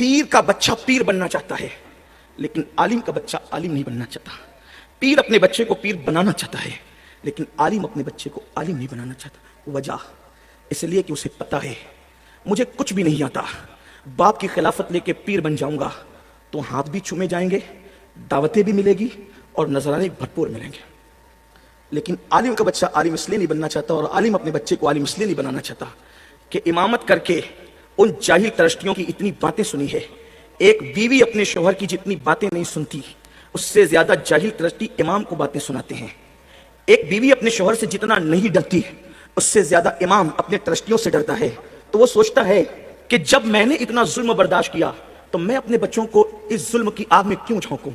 پیر کا بچہ پیر بننا چاہتا ہے لیکن عالم کا بچہ عالم نہیں بننا چاہتا. پیر اپنے بچے کو پیر بنانا چاہتا ہے لیکن عالم اپنے بچے کو عالم نہیں بنانا چاہتا. وجہ اس لیے کہ اسے پتہ ہے مجھے کچھ بھی نہیں آتا, باپ کی خلافت لے کے پیر بن جاؤں گا تو ہاتھ بھی چومے جائیں گے, دعوتیں بھی ملے گی اور نذرانے بھرپور ملیں گے. لیکن عالم کا بچہ عالم اس لیے نہیں بننا چاہتا اور عالم اپنے بچے کو عالم اس لیے نہیں بنانا چاہتا کہ امامت کر کے ان جاہل ترشٹیوں کی اتنی باتیں سنی ہے. ایک بیوی اپنے شوہر کی جتنی باتیں نہیں سنتی اس سے زیادہ جاہل ترشٹی امام کو باتیں سناتے ہیں. ایک بیوی اپنے شوہر سے جتنا نہیں ڈرتی اس سے زیادہ امام اپنے ترشٹیوں سے ڈرتا ہے. تو وہ سوچتا ہے کہ جب میں نے اتنا ظلم برداشت کیا تو میں اپنے بچوں کو اس ظلم کی آگ میں کیوں جھونکوں.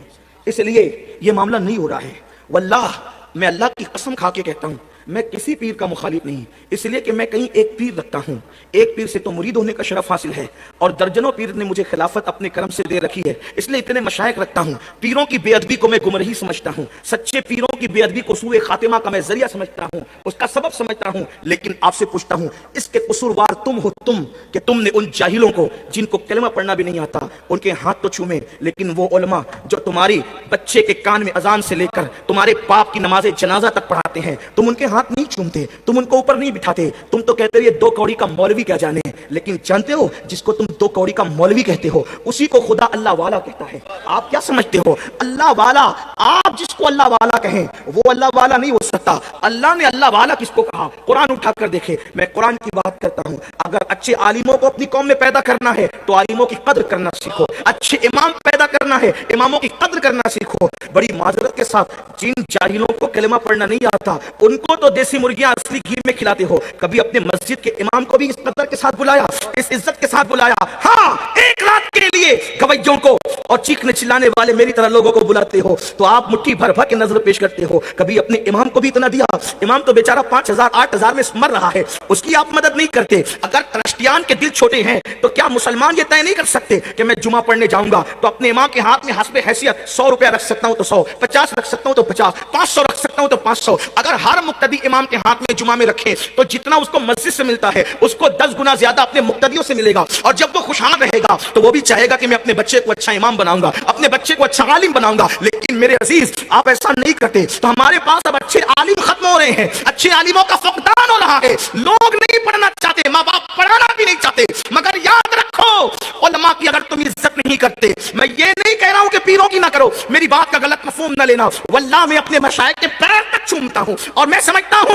اس لیے یہ معاملہ نہیں ہو رہا ہے. واللہ میں اللہ کی قسم کھا کے کہتا ہوں میں کسی پیر کا مخالف نہیں, اس لیے کہ میں کہیں ایک پیر رکھتا ہوں. ایک پیر سے تو مرید ہونے کا شرف حاصل ہے اور درجنوں پیر نے مجھے خلافت اپنے کرم سے دے رکھی ہے, اس لیے اتنے مشائخ رکھتا ہوں. پیروں کی بے ادبی کو میں گمراہی سمجھتا ہوں, سچے پیروں کی بے ادبی کو سوء خاتمہ کا میں ذریعہ سمجھتا ہوں, اس کا سبب سمجھتا ہوں. لیکن آپ سے پوچھتا ہوں اس کے قصوروار تم ہو تم کہ تم نے ان جاہلوں کو جن کو کلمہ پڑھنا بھی نہیں آتا ان کے ہاتھ تو چومے, لیکن وہ علماء جو تمہاری بچے کے کان میں اذان سے لے کر تمہارے باپ کی نماز جنازہ تک پڑھاتے ہیں تم ان کے ہاتھ نہیں چومتے, تم ان کو اوپر نہیں بٹھاتے. تم تو کہتے یہ 2 کوڑی کا مولوی کیا جانے, لیکن جانتے ہو جس کو تم 2 کوڑی کا مولوی کہتے ہو اسی کو خدا اللہ والا کہتا ہے. آپ کیا سمجھتے ہو اللہ والا, آپ جس کو اللہ والا کہیں وہ اللہ والا نہیں ہو سکتا. اللہ نے اللہ والا کس کو کہا قرآن اٹھا کر دیکھے. میں قرآن کی بات کرتا ہوں. اگر اچھے عالموں کو اپنی قوم میں پیدا کرنا ہے تو عالموں کی قدر کرنا سیکھو, اچھے امام پیدا کرنا ہے اماموں کی قدر کرنا سیکھو. بڑی معذرت کے ساتھ جن جاہلوں کو کلمہ پڑھنا نہیں آتا ان کو تو دیسی مرغیاں اصلی گھی میں کھلاتے ہو, کبھی اپنے مسجد کے امام کو بھی اس قدر کے ساتھ بلایا, اس عزت کے ساتھ بلایا. ہاں ایک رات کے لیے گویوں کو اور چیخنے چلانے والے میری طرح لوگوں کو بلاتے ہو تو آپ مٹھی بھر بھر کے نظر پیش کرتے ہو. کبھی اپنے امام کو بھی اتنا دیا, امام تو بیچارہ 5000 8000 میں مر رہا ہے, اس کی آپ مدد نہیں کرتے. اگر ترشتیان کے دل چھوٹے ہیں تو کیا مسلمان یہ طے نہیں کر سکتے کہ میں جمعہ پڑھنے جاؤں گا تو اپنے امام کے ہاتھ میں حسب حیثیت 100 روپیہ رکھ سکتا ہوں تو 100, 50 رکھ سکتا ہوں تو 50, 500 رکھ سکتا ہوں تو 500. اگر ہر مقتدی امام کے ہاتھ میں جمعہ میں رکھے تو جتنا اس کو مسجد سے ملتا ہے اس کو 10 گنا زیادہ اپنے مقتدیوں سے ملے گا. اور جب وہ خوشحال رہے گا تو وہ بھی چاہے گا کہ میں اپنے بچے کو اچھا امام بناؤں گا, اپنے بچے کو اچھا عالم بناؤں گا. لیکن میرے عزیز آپ ایسا نہیں کرتے تو ہمارے پاس اب اچھے عالم ختم ہو رہے ہیں, اچھے عالموں کا فقدان ہو رہا ہے. لوگ نہیں پڑھنا چاہتے, ماں باپ پڑھانا بھی نہیں چاہتے. مگر یاد رکھو علماء کی اگر تم عزت نہیں کرتے, میں یہ نہیں کہہ رہا ہوں کہ پیروں کی نہ کرو, میری بات کا غلط مفہوم نہ لینا. واللہ میں اپنے مشائخ کے پیر تک چومتا ہوں اور میں سمجھتا ہوں